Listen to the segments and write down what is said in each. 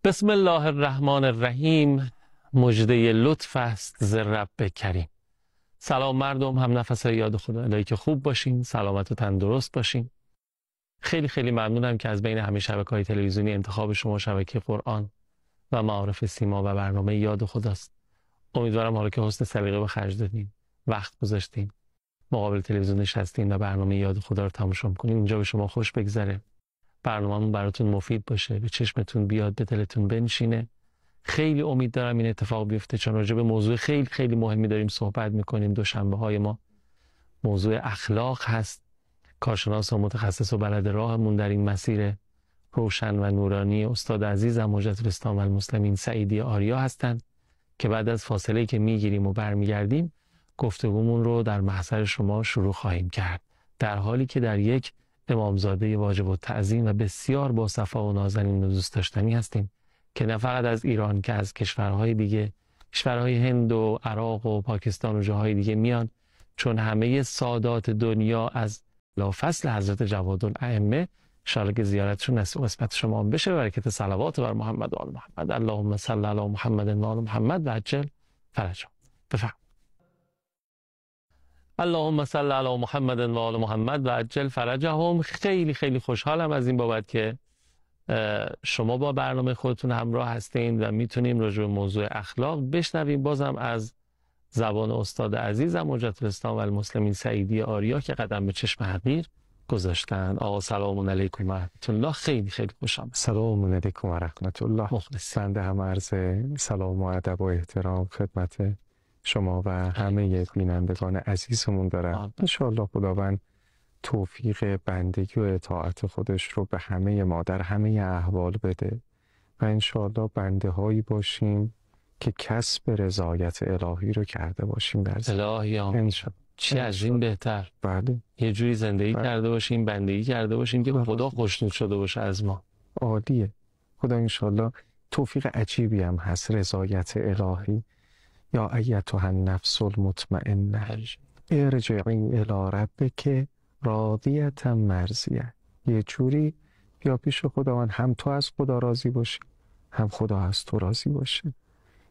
بسم الله الرحمن الرحیم. مژده لطف است ز رب کریم. سلام مردم، هم نفسای یاد خدا الهی که خوب باشین، سلامت و تندرست باشین. خیلی خیلی ممنونم که از بین همه شبکه‌های تلویزیونی انتخاب شما شبکه قرآن و معارف سیما و برنامه یاد خداست. امیدوارم حالا که حسن سلیقه به خرج دادین، وقت گذاشتین، مقابل تلویزیون نشستین و برنامه یاد خدا رو تماشا کنین، اینجا به شما خوش بگذره. برنامه‌مون براتون مفید باشه، به چشمتون بیاد، به دلتون بنشینه. خیلی امید دارم این اتفاق بیفته، چون راجع به موضوع خیلی خیلی مهمی داریم صحبت میکنیم. دوشنبه‌های ما موضوع اخلاق هست. کارشناس و متخصص و بلد راهمون در این مسیر روشن و نورانی استاد عزیزم حجت الاسلام و المسلمین سعیدی آریا هستند که بعد از فاصله‌ای که میگیریم و برمیگردیم گفتگومون رو در محضر شما شروع خواهیم کرد، در حالی که در یک امامزاده واجب التعظیم و بسیار با صفا و نازنین و دوست داشتنی هستیم که نه فقط از ایران که از کشورهای دیگه، کشورهای هند و عراق و پاکستان و جاهای دیگه میان، چون همه سادات دنیا از لافصل حضرت جوادالائمه ان شاءالله که زیارتشون نصیب و قسمت شما بشه. برکت صلوات بر محمد و آل محمد. اللهم صل علی محمد و آل محمد و عجل فرجهم. بفرمایید. اللهم صل علی محمد و آل محمد و عجل فرجهم. خیلی خیلی خوشحالم از این بابت که شما با برنامه خودتون همراه هستین و میتونیم راجع به موضوع اخلاق بشنویم، بازم از زبان استاد عزیزم حجت الاسلام و المسلمین سعیدی آریا که قدم به چشم حقیر گذاشتن. آقا سلام علیکم و رحمت الله. خیلی خیلی خوشم. سلام علیکم و رحمت الله. مخلص. بنده هم عرض سلام و ادب و احترام خدمت شما و همه بینندگان عزیزمون دارم. انشاءالله خداوند توفیق بندگی و اطاعت خودش رو به همه ما در همه احوال بده و انشاءالله بنده هایی باشیم که کسب رضایت الهی رو کرده باشیم در زندگی. الهی آمین. چی از این بهتر؟ بله. یه جوری زندگی کرده باشیم، بندگی کرده باشیم که خدا خوشنود شده باشه از ما. عالیه. خدا انشاءالله توفیق عجیبی هم هست رضایت الهی. یا ایتها النفس المطمئنه ارجعی الی ربک راضیة مرضیه. یه جوری بیا پیش خداوند، هم تو از خدا راضی باشی هم خدا از تو راضی باشه.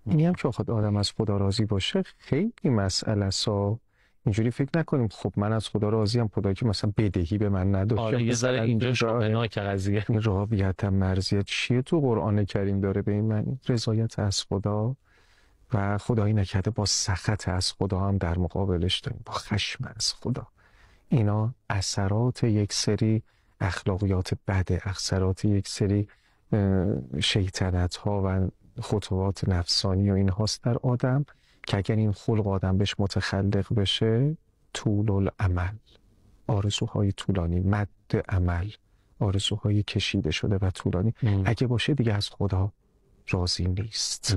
اینی هم که خود آدم از خدا راضی باشه خیلی مسئله است. اینجوری فکر نکنیم خب من از خدا راضیم، خدا که مثلا بدهی به من نداشته. آره یه ذره اینجا شبهناک قضیه. این راضیت مرضیه چیه تو قرآن کریم داره به این معنی؟ رضایت از خدا و خدایی نکرده با سخط از خدا هم در مقابلش داریم، با خشم از خدا. اینا اثرات یک سری اخلاقیات بده، اثرات یک سری شیطنت ها و خطوات نفسانی و این هاست در آدم که اگر این خلق آدم بهش متخلق بشه، طول العمل، آرزوهای طولانی، مد عمل، آرزوهای کشیده شده و طولانی اگه باشه دیگه از خدا راضی نیست.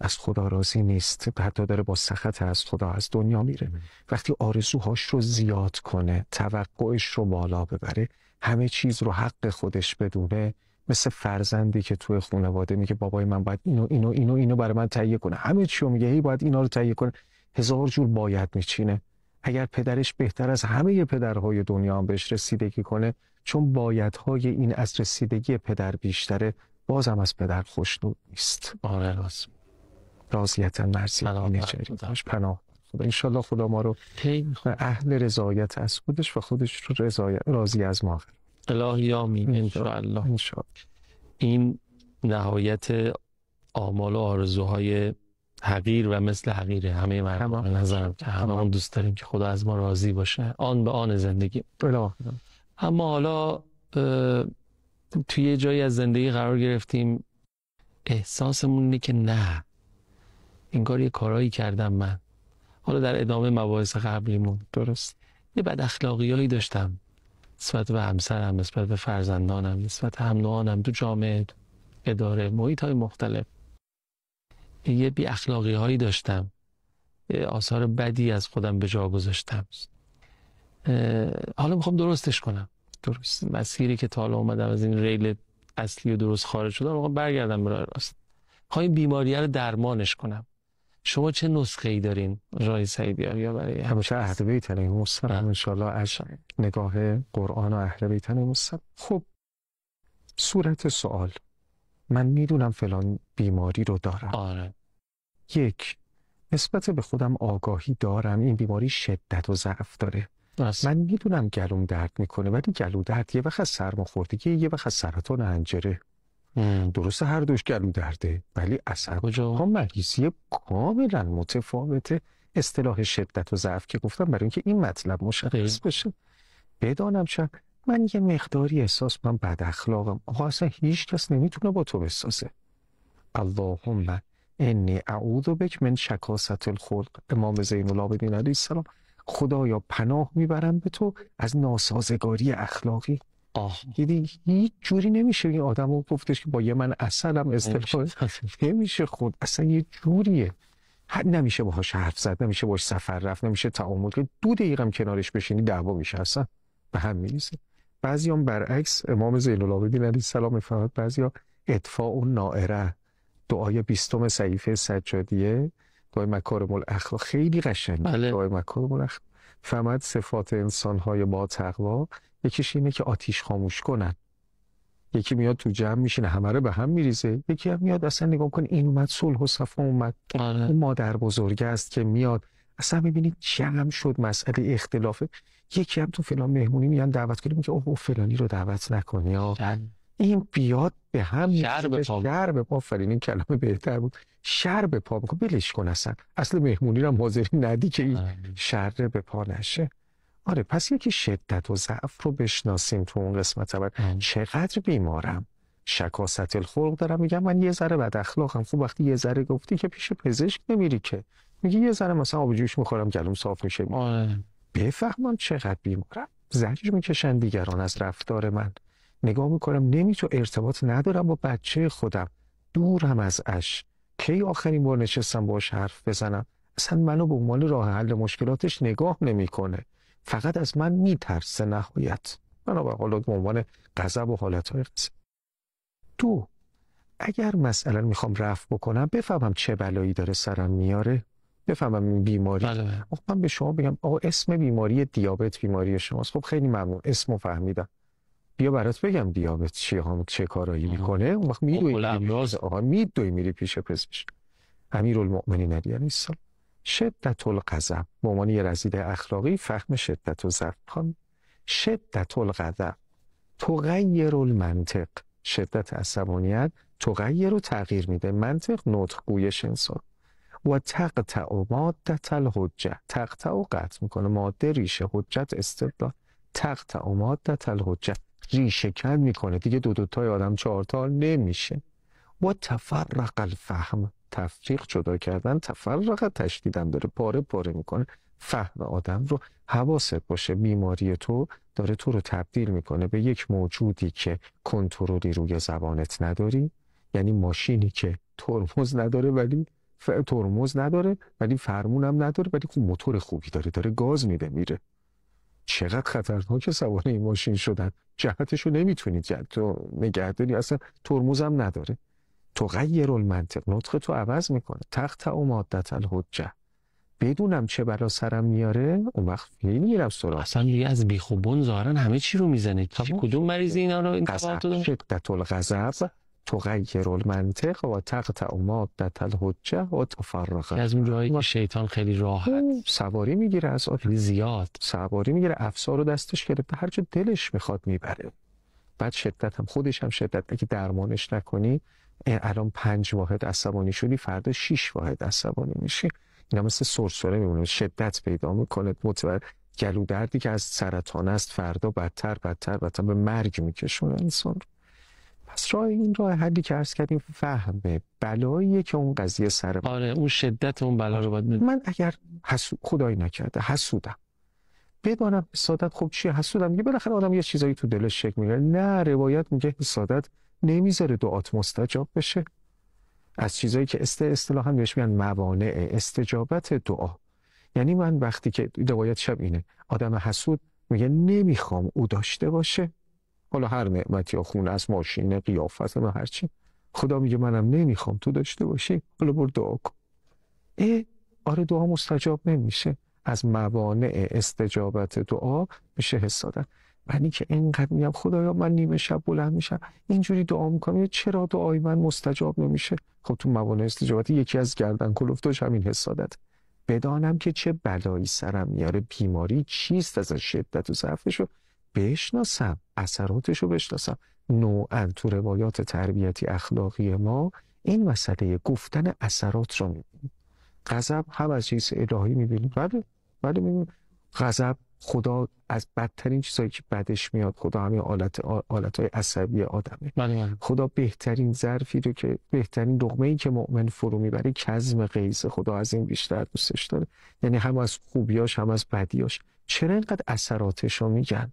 از خدا راضی نیست، حتی داره با سخط از خدا از دنیا میره. وقتی آرزوهاش رو زیاد کنه، توقعش رو بالا ببره، همه چیز رو حق خودش بدونه، مثل فرزندی که توی خانواده میگه بابای من باید اینو برای من تهیه کنه، همه چی رو میگه هی باید اینا رو تهیه کنه، هزار جور باید میچینه. اگر پدرش بهتر از همه پدرهای دنیا هم بهش رسیدگی کنه، چون بایدهای این از رسیدگی پدر بیشتره، بازم از پدر خوشنود نیست. آره راست. راضیت مرضیه باش پناه خدا. انشالله خدا ما رو اهل رضایت از خودش و خودش رو راضی از ما کنه. الهی آمین. انشالله. این نهایت آمال و آرزوهای حقیر و مثل حقیر همه مردم به نظرم که هممون دوست داریم که خدا از ما راضی باشه آن به آن زندگی. اما حالا توی یه جایی از زندگی قرار گرفتیم احساسمون اینه که نه، انگار یه کارایی کردم من. حالا در ادامه مباحث قبلیمون درست یه بد اخلاقیایی داشتم نسبت به همسرم، نسبت به فرزندانم، نسبت به هم نوعانم، تو جامعه، اداره، محیط‌های مختلف یه بی اخلاقی هایی داشتم، آثار بدی از خودم به جا گذاشتم. حالا میخوام درستش کنم. درست مسیری که تا حالا اومدم از این ریل اصلی و درست خارج شدم، میخوام برگردم به راه راست. میخوام این بیماری رو درمانش کنم. شما چه نسخه ای دارین رای سعیدی آریا برای همیشه اهل بیت علیهم السلام ان شاء الله از نگاه قرآن و اهل بیت علیهم السلام؟ خب صورت سوال من میدونم فلان بیماری رو دارم. آره. یک، نسبت به خودم آگاهی دارم این بیماری شدت و ضعف داره. من میدونم گلوم درد میکنه، ولی گلو درد یه وقت از سرماخوردگی، یه وقت از سرطان حنجره. درسته هر دوش گلو درده، ولی اثر ها مریضی کاملا متفاوته. اصطلاح شدت و ضعف که گفتم برای اینکه این مطلب مشخص بشه، بدانم شد من یه مقداری احساس من بد اخلاقم. آقا اصلا هیچ کس نمیتونه با تو بسازه. اللهم انی اعوذ بک من شکاست الخلق. امام زین العابدین علیه السلام: خدایا پناه میبرم به تو از ناسازگاری اخلاقی. دیدی هیچ جوری نمیشه این آدم رو گفتش که با یه من اصلم اصطلاح نمیشه. خود اصلا یه جوریه، نمیشه باهاش حرف زد، نمیشه باهاش سفر رفت، نمیشه تعامل کرد. 2 دقیقه هم کنارش بشینی دعوا میشه، اصلا به هم میریزه. بعضیام برعکس، امام زین العابدین علیه السلام میفرماد بعضیا ادفاع النائره، دعای 20 صحیفه سجادیه، دعای مکارم الاخلاق، خیلی قشنگه. دعای مکارم الاخلاق فرمود صفات انسان‌های با تقوا یکیش اینه که آتیش خاموش کنن. یکی میاد تو جمع میشینه همه رو به هم میریزه، یکی هم میاد اصلا نگاه کن این اومد صلح و صفا اومد. اون مادر بزرگه است که میاد اصلا میبینید جمع شد مسئله اختلافه. یکی هم تو فلان مهمونی میان دعوت کنیم که اوه فلانی رو دعوت نکنی ها، این بیاد به هم شر به پا. این کلمه بهتر بود، شر به پا میکن، بلش کن اصل مهمونی رو حاضری ندی که این شر به پا نشه. آره پس یکی شدت و ضعف رو بشناسیم تو اون قسمت اول. چقدر بیمارم، شکاست الخلق دارم، میگم من یه ذره بد اخلاقم. خب وقتی یه ذره گفتی که پیش پزشک نمیری که، میگی یه ذره مثلا آب جوش میخورم گلوم صاف میشه. بفهمم چقدر بیمارم. زجر میکشن دیگران از رفتار من، نگاه میکنم نمیتونم، ارتباط ندارم با بچه خودم، دورم از اش. کی آخرین بار نشستم باهاش حرف بزنم؟ اصلا منو به عنوان راه حل مشکلاتش نگاه نمیکنه، فقط از من میترسه. نهایت بنابراین حالا به عنوان غضب و حالتهای غضب. 2، اگر مثلا میخوام رفع بکنم، بفهمم چه بلایی داره سرم میاره، بفهمم این بیماری. من به شما بگم آقا اسم بیماری دیابت بیماری شماست. خب خیلی ممنون، اسمو فهمیدم، بیا برات بگم دیابت چیه ها، چه کارایی میکنه. اون وقت میدوی میری پیش پزشک. امیرالمؤمنین علی علیه السلام: شدت الغضب به عنوان یه رذیل اخلاقی، فهم شدت و ضعف. شدت الغضب تغیر المنطق، شدت عصبانیت تغیر و تغییر میده منطق، نطق گویش انسان. و تقطع مادة الحجه، تقطع و قطع میکنه ماده ریشه، حجت استدلال. تقطع مادة الحجه، ریشه کن میکنه دیگه، 2 تای آدم 4 تا نمیشه. و تفرق الفهم، تفریق جدا کردن، تفرق تشدیدم داره، پاره پاره میکنه فهم آدم رو. حواست باشه بیماری تو داره تو رو تبدیل میکنه به یک موجودی که کنترلی روی زبانت نداری، یعنی ماشینی که ترمز نداره ولی فرمونم نداره، ولی خب موتور خوبی داره گاز میده میره. چقدر خطرناکه سوار این ماشین شدن، جهتشو نمیتونی تو نگهداری، اصلا ترمزم نداره. تغیر المنطق، نطق تو عوض میکنه. تقطع مادة الحجه، بدونم چه بلا سرم میاره، اون وقت خیلی میرم سراغ. اصلا دیگه از بیخوبون ظاهرا همه چی رو میزنه. کدوم مریضی اینا رو شدت الغضب تغیر المنطق و تقطع مادة الحجه و تفرق. از اون جایی که شیطان خیلی راحت سواری میگیره، از خیلی زیاد سواری میگیره، افسار رو دستش گرفته، هر جا دلش میخواد میبره. بعد شدت هم خودش هم شدت، اگه درمانش نکنی الان 5 واحد عصبانی شدی، فردا 6 واحد عصبانی میشی. اینا مثل سرسره میمونه، شدت پیدا میکنه. گلو دردی که از سرطان است فردا بدتر به مرگ میکشونه انسان. پس این راه حلی که عرض کردیم فهمه بلاییه که اون قضیه سر. آره اون شدت اون بلا رو باید من اگر خدایی نکرده حسودم، بدانم حسادت خب چیه؟ حسودم میگه بالاخره آدم یه چیزایی تو دلش شک میگه. نه، روایت میگه حسادت نمیذاره دعات مستجاب بشه. از چیزایی که اصطلاحاً بهش میگن موانع استجابت دعا. یعنی من وقتی که روایت شب اینه، آدم حسود میگه نمیخوام او داشته باشه، حالا هر نعمتی یا خونه از ماشین قیافت و هر چی، خدا میگه منم نمیخوام تو داشته باشی، حالا برو دعا کن. آره دعا مستجاب نمیشه. از موانع استجابت دعا میشه حسادت. ولی که اینقدر میگم خدایا من نیمه شب بلند میشم اینجوری دعا میکنم، چرا دعای من مستجاب نمیشه؟ خب تو موانع استجابت یکی از گردن کلفتاش همین حسادت. بدانم که چه بلایی سرم میاره، بیماری چیست، از شدت و ضعفشو بشناسم، اثراتشو بشناسم. نوعاً تو روایات تربیتی اخلاقی ما این مسئله گفتن اثرات رو میبینیم. غضب هم از چیز الهی میبینیم، بله میبینیم. غضب خدا از بدترین چیزایی که بدش میاد، خدا همین حالتهای عصبی آدمه. خدا بهترین ظرفی رو که بهترین لقمه‌ای که مؤمن فرو میبره کظم غیظ، خدا از این بیشتر دوستش داره. یعنی هم از خوبیاش هم از بدیاش. چرا اینقدر اثراتش رو میگن؟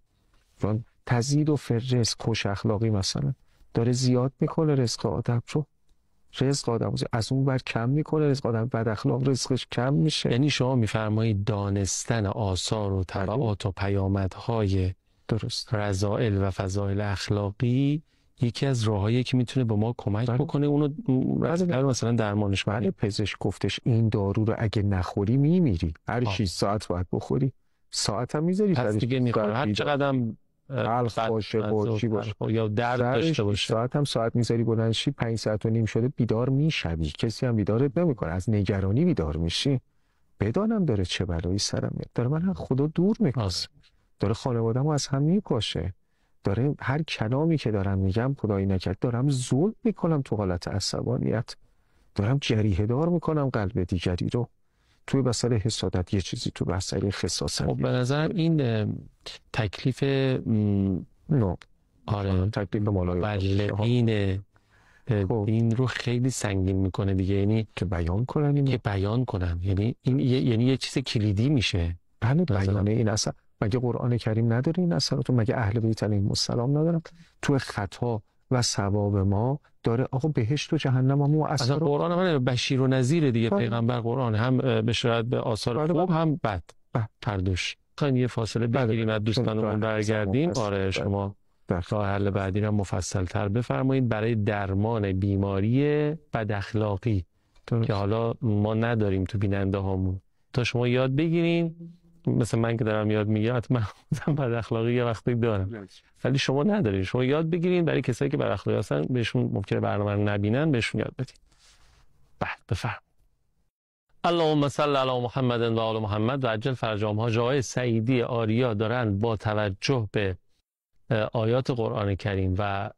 چون تزید و فررزق، خوش اخلاقی مثلا داره زیاد میکنه رزق آدم رو، رزق آدم از اون بر کم میکنه، رزق آدم بد اخلاق رزقش کم میشه. یعنی شما میفرمایید دانستن آثار و تبعات و پیامدهای درست رذائل و فضائل اخلاقی یکی از راهایی که میتونه به ما کمک بکنه اونو مثلا درمانش کنه. پزشک گفتش این دارو رو اگه نخوری میمیری، هر 6 ساعت باید بخوری. ساعت هم میذاری پس دیگه میخوره هر چقدرم حلق باشه با چی باشه یا درد داشته باشه، ساعت هم ساعت میذاری بلند شی 5 ساعت و نیم شده بیدار میشوی، کسی هم بیدارت نمیکنه، از نگرانی بیدار میشی. بدانم داره چه بلایی سرم میاد، داره من خدا دور میکنه، داره خانواده‌مو از هم میپاشه، داره هر کلامی که دارم میگم خدایی نکرد دارم ظلم میکنم، تو حالت عصبانیت دارم جریحه دار میکنم قلب دیگری رو. توی مسئله حسادت یه چیزی، تو مسئله خساست. خب به نظرم این تکلیف آره تکلیف بلغین این رو خیلی سنگین میکنه دیگه، یعنی که بیان کنن که بیان کنن، یعنی این یعنی یه چیز کلیدی میشه. بله بیان این اثر. مگه قرآن کریم نداره این اثراتو؟ مگه اهل بیت علیهم السلام ندارن؟ تو خطا و ثواب ما داره آقا بهشت و جهنم هم اثر قرآن من بشیر و نذیر دیگه. پیغمبر قرآن هم بشارت به آثار خوب هم بد، هر دوش. خواهیم یه فاصله بگیریم از دوستانمون برگردیم. آره شما راه حل بعدی رو مفصل تر بفرمایید برای درمان بیماری بد اخلاقی که حالا ما نداریم تو بیننده هامون، تا شما یاد بگیرین. مثل من که دارم یاد میگم حتما بد اخلاقی یه وقتی دارم، ولی شما ندارین. شما یاد بگیرین برای کسایی که بد اخلاقی هستن، بهشون ممکنه برنامه رو نبینن، بهشون یاد بدین. بعد بفرم. اللهم صل علی محمد و آل محمد و عجل فرجام‌ها. جای سعیدی آریا دارن با توجه به آیات قرآن کریم و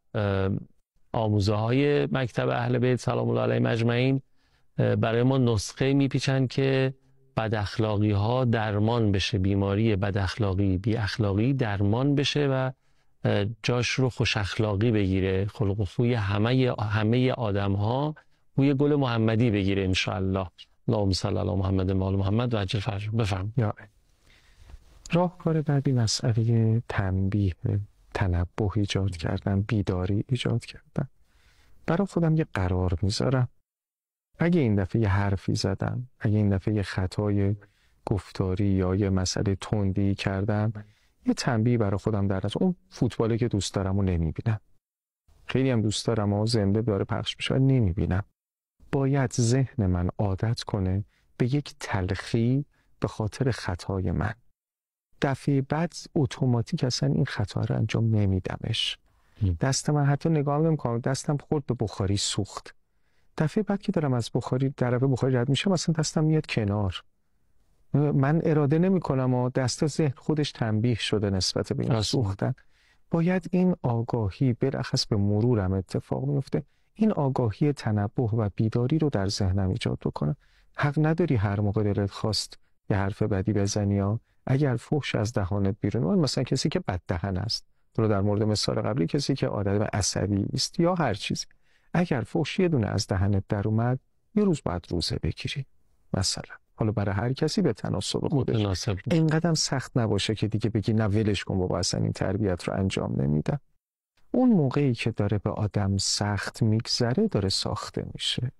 آموزه های مکتب اهل بیت سلام الله علیهم اجمعین برای ما نسخه میپیچن که بد اخلاقی ها درمان بشه، بیماری بد اخلاقی بی اخلاقی درمان بشه و جاش رو خوش اخلاقی بگیره، خلق و خوی همه آدم ها بوی گل محمدی بگیره ان شاء الله. اللهم صل علی محمد و آل محمد و عجل فرجهم. بفرم. راهکار بعدی مسئله تنبیه، تنبه ایجاد کردن، بیداری ایجاد کردن. برای خودم یه قرار میذارم، اگه این دفعه یه حرفی زدم، اگه این دفعه یه خطای گفتاری یا یه مسئله تندی کردم، یه تنبیه برای خودم در از اون فوتبالی که دوست دارم و نمیبینم، خیلی هم دوست دارم و زنده داره پخش بشه و نمیبینم. باید ذهن من عادت کنه به یک تلخی به خاطر خطای من. دفعه بعد اتوماتیک اصلا این خطا رو انجام نمیدمش. دست من حتی نگاه نمی‌کنم، دستم خورد به بخاری سوخت، دفعه بعد که دارم از بخاری دربه بخاری رد میشم مثلا دستم میاد کنار. من اراده نمی‌کنم و دست ذهن خودش تنبیه شده نسبت به این سوختن. باید این آگاهی برخص به مرورم اتفاق میفته، این آگاهی تنبه و بیداری رو در ذهنم ایجاد بکنم. حق نداری هر موقع دلت خواست یه حرف بدی بزنی یا اگر فحش از دهانت بیرون، مثلا کسی که بد دهن است، رو در مورد مثال قبلی کسی که عادت عصبی است یا هر چیزی، اگر فحش یه دونه از دهنت در اومد، یه روز بعد روزه بگیری مثلا. حالا برای هر کسی به تناسب خودش، اینقدر سخت نباشه که دیگه بگی نه ولش کن بابا اصلا این تربیت رو انجام نمیدم. اون موقعی که داره به آدم سخت میگذره داره ساخته میشه.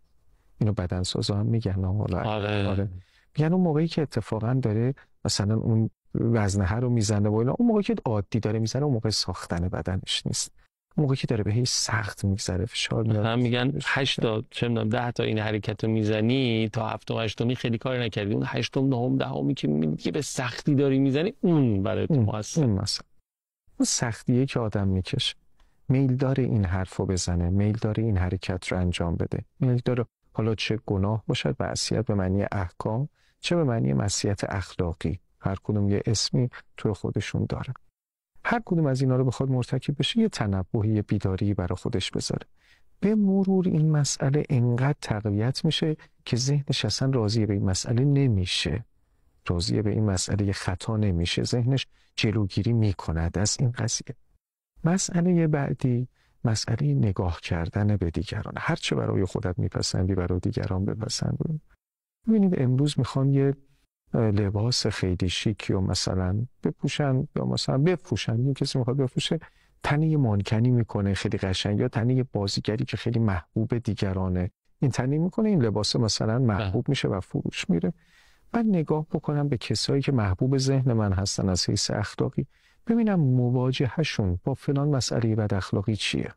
اینو بدنسازا هم میگن. آره. میگن اون موقعی که اتفاقا داره مثلا اون وزنه رو میزنه و اینا، اون موقعی که عادی داره میزنه اون موقع ساختن بدنش نیست. اون موقعی که داره به هی سخت میگذره، فشار میاد. هم میگن 8 تا چه میدونم 10 تا این حرکت رو میزنی تا 7 و 8 خیلی کار نکردی، اون 8 9 10 که میبینی که به سختی داری میزنی اون برای تو هست. اون مثلا اون سختیه که آدم میکشه. میل داره این حرفو بزنه، میل داره این حرکت رو انجام بده، میل داره حالا چه گناه باشد، معصیت به معنی احکام، چه به معنی معصیت اخلاقی، هر کدوم یه اسمی تو خودشون داره. هر کدوم از اینا رو بخواد مرتکب بشه یه تنبهی، یه بیداری برای خودش بذاره. به مرور این مسئله انقدر تقویت میشه که ذهنش اصلا راضی به این مسئله نمیشه، راضی به این مسئله خطا نمیشه، ذهنش جلوگیری میکند از این قضیه. مسئله بعدی مسئله نگاه کردن به دیگران. هرچه برای خودت میپسندی برای دیگران بپسند. ببینید امروز میخوان یه لباس خیلی شیکی و مثلا بپوشن یا مثلا بفروشن، یه کسی میخواد بفروشه تنه یه مانکنی میکنه خیلی قشنگ، یا تنه یه بازیگری که خیلی محبوب دیگرانه این تنه میکنه، این لباس مثلا محبوب میشه و فروش میره. من نگاه بکنم به کسایی که محبوب ذهن من هستن از حیث اخلاقی، ببینم مواجهشون با فلان مسئله بد اخلاقی چیه،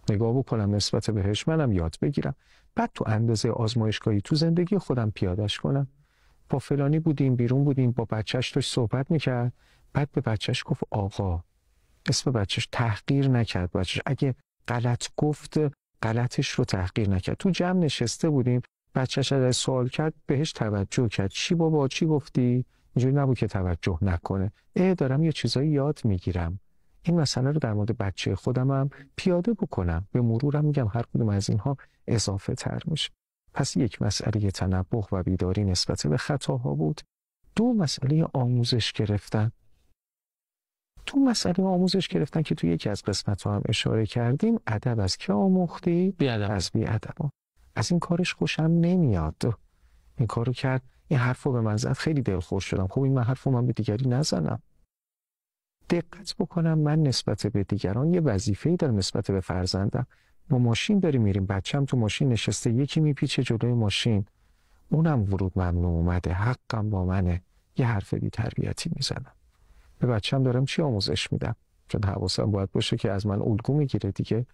نگاه بکنم نسبت بهش، منم یاد بگیرم، بعد تو اندازه آزمایشگاهی تو زندگی خودم پیادش کنم. با فلانی بودیم، بیرون بودیم، با بچهش داشت صحبت میکرد، بعد به بچهش گفت آقا، اسم بچهش تحقیر نکرد، بچهش اگه غلط گفت غلطش رو تحقیر نکرد. تو جمع نشسته بودیم، بچهش از سوال کرد بهش توجه کرد، چی بابا چی گفتی؟ اینجوری نبود که توجه نکنه. دارم یه چیزایی یاد میگیرم. این مسئله رو در مورد بچه خودم هم پیاده بکنم، به مرورم میگم هر کدوم از اینها اضافه تر میشه. پس یک مسئله تنبه و بیداری نسبت به خطاها بود. دو مسئله آموزش گرفتن. تو مسئله آموزش گرفتن که تو یکی از قسمت‌ها هم اشاره کردیم، ادب از که آموختی؟ بیادب. از بیادبا. از این کارش خوشم نمیاد. این کارو کرد، این حرفو به من زد، خیلی دلخوش شدم. خب این حرفو من به دیگری نزنم. دقت بکنم من نسبت به دیگران یه وظیفه‌ای دارم، نسبت به فرزندم. با ماشین داریم میریم، بچه‌م تو ماشین نشسته، یکی میپیچه جلوی ماشین، اونم ورود ممنوع اومده، حقم با منه، یه حرف بی تربیتی میزنم. به بچه‌م دارم چی آموزش میدم؟ چون حواسم باید باشه که از من الگو میگیره دیگه.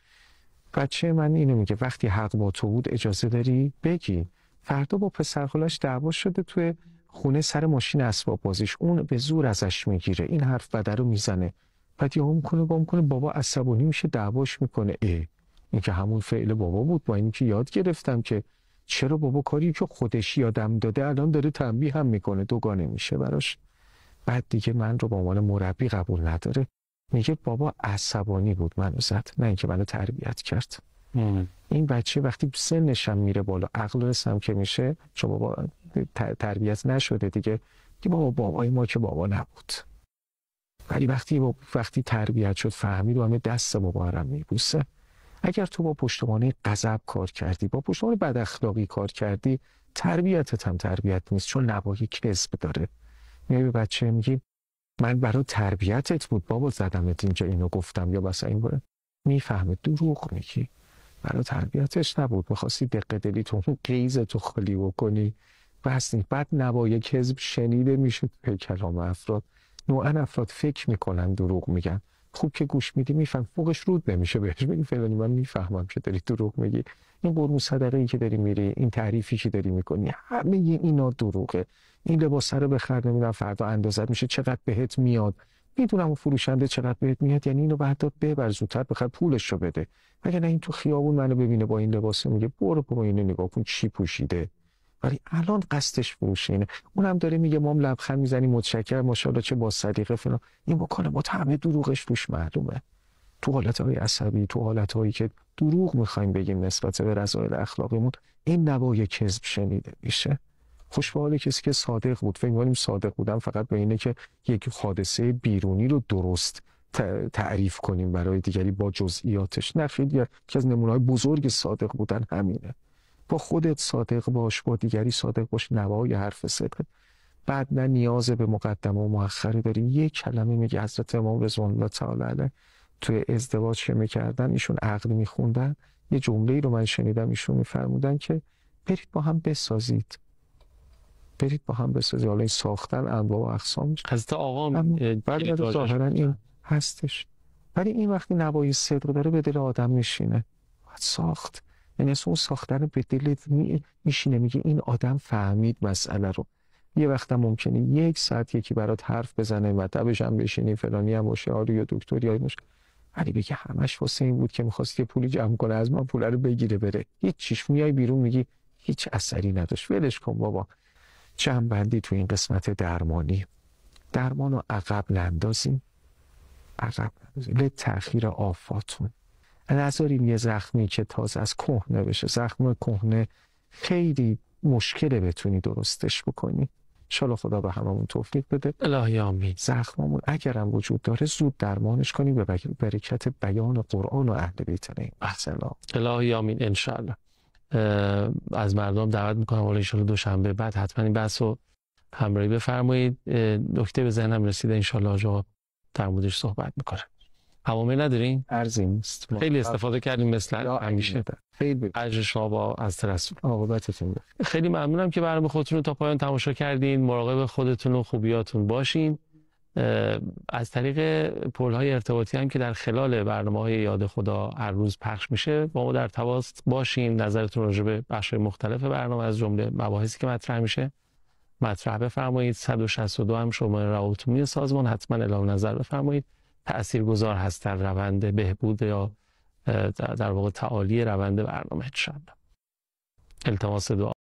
بچه من اینو میگه وقتی حق با تو بود اجازه داری بگی. فردا با پسرخالش دعوا شده توی خونه سر ماشین اسباب بازیش، اون به زور ازش میگیره، این حرف بده رو میزنه، بعد یهو میکنه بابا عصبانی میشه دعواش میکنه. این که همون فعل بابا بود، با اینکه یاد گرفتم که چرا بابا کاری که خودش یادم داده الان داره تنبیه هم میکنه، دوگانه میشه براش. بعد دیگه من رو به عنوان مربی قبول نداره، میگه بابا عصبانی بود منو زد، نه اینکه منو تربیت کرد. این بچه وقتی سنش هم میره بالا، عقل رسم که میشه، چون بابا تربیت نشده دیگه، که بابای ما که بابا نبود. ولی وقتی تربیت شد فهمید و همه دست بابا رو میبوسه. اگر تو با پشتوانه غضب کار کردی، با پشتوانه بد اخلاقی کار کردی، تربیتت هم تربیت نیست، چون نوای کذب داره. میای به بچه میگی من برای تربیتت بود بابا زدمت اینجا اینو گفتم، یا مثلا این باره میفهمه دروغ میگی، برای تربیتش نبود، میخواستی دقیق دلی تو اون قیزتو خالی بکنی. بس نیست. بعد نوای کذب شنیده میشه به کلام افراد، نوعا افراد فکر میکنن دروغ میگن، خوب که گوش میدی میفهم، فوقش رود نمیشه بهش بگی فلانی من میفهمم که داری دروغ میگی، این قربون صدقه‌ای که داری میری، این تعریفی که داری میکنی، همه اینا دروغه. این لباس رو بخر، نمیدونم فردا اندازت میشه چقدر بهت میاد، میدونم فروشنده چقدر بهت میاد، یعنی اینو بعدا ببر زودتر بخر پولشو بده. مگر نه این تو خیابون منو ببینه با این لباس میگه برو بابا اینو نگاه کن چی پوشیده، ولی الان قصدش فروش اینه. اونم داره میگه مام لبخند میزنیم متشکرم ماشاءالله چه با صدیقه فلان، این بکنه با همه دروغش روش معلومه. تو حالتهای عصبی، تو حالتهایی که دروغ میخوایم بگیم نسبت به رذایل اخلاقیمون، این نوای کذب شنیده میشه. خوش به حال کسی که صادق بود. فکر می‌کنیم صادق بودن فقط به اینه که یک حادثه بیرونی رو درست تعریف کنیم برای دیگری با جزئیاتش. نه، خیلی یکی از نمونه‌های بزرگ صادق بودن همینه. با خودت صادق باش، با دیگری صادق باش، نوای حرف صدق. بعد نه نیاز به مقدمه و مؤخره داری. یک کلمه میگه. حضرت امام رضوان الله تعالی علیه توی ازدواج که میکردن، ایشون عقد میخوندن، یه جمله‌ای رو من شنیدم ایشون میفرمودن که برید با هم بسازید، برید با هم بسازید. حالا این ساختن انواع و اقسام حضرت آقا بعد ظاهرا این هستش، ولی این وقتی نوای صدق داره به دل آدم میشینه. باید ساخت، یعنی اون ساختن به دل میشینه، میگه این آدم فهمید مسئله رو. یه وقت هم ممکنه 1 ساعت یکی برات حرف بزنه، مطبش هم بشینی، فلانی هم باشه، آره یا دکتر یا باشه، ولی بگه همش واسه این بود که می‌خواست یه پولی جمع کنه از من پول رو بگیره بره. هیچ چیش میای بیرون میگی هیچ اثری نداشت، ولش کن بابا. جمع‌بندی تو این قسمت درمانی، درمانو عقب نندازیم، لتأخیر آفاتون. نذاریم یه زخمی که تازه از کهنه بشه. زخم کهنه خیلی مشکله بتونی درستش بکنی. انشالله خدا به هممون توفیق بده. الهی آمین. زخممون اگرم وجود داره زود درمانش کنیم به برکت بیان قرآن و اهل بیت علیهم. الهی آمین انشالله. از مردم دعوت میکنم ولی انشالله دوشنبه بعد حتما این بحث رو همراهی بفرمایید. نکته به ذهنم رسیده، انشالله آجا در موردش صحبت میکنه. همامه ندارین؟ ارزی نیست. خیلی استفاده کردیم مثل همیشه. خیلی اجر شما با از رسول. عاقبتتون بخیر. خیلی ممنونم که برنامه خودتون رو تا پایان تماشا کردین. مراقب خودتون و خوبیاتون باشین. از طریق پل‌های ارتباطی هم که در خلال برنامه‌های یاد خدا هر روز پخش میشه با ما در تماس باشین. نظرتون راجع به بخش‌های مختلف برنامه از جمله مباحثی که مطرح میشه مطرح بفرمایید. 162 هم شماره روابط عمومی سازمان، حتما اعلام نظر بفرمایید. تأثیرگذار هست در روند بهبود یا در واقع تعالی روند برنامه. انشاءالله التماس دعا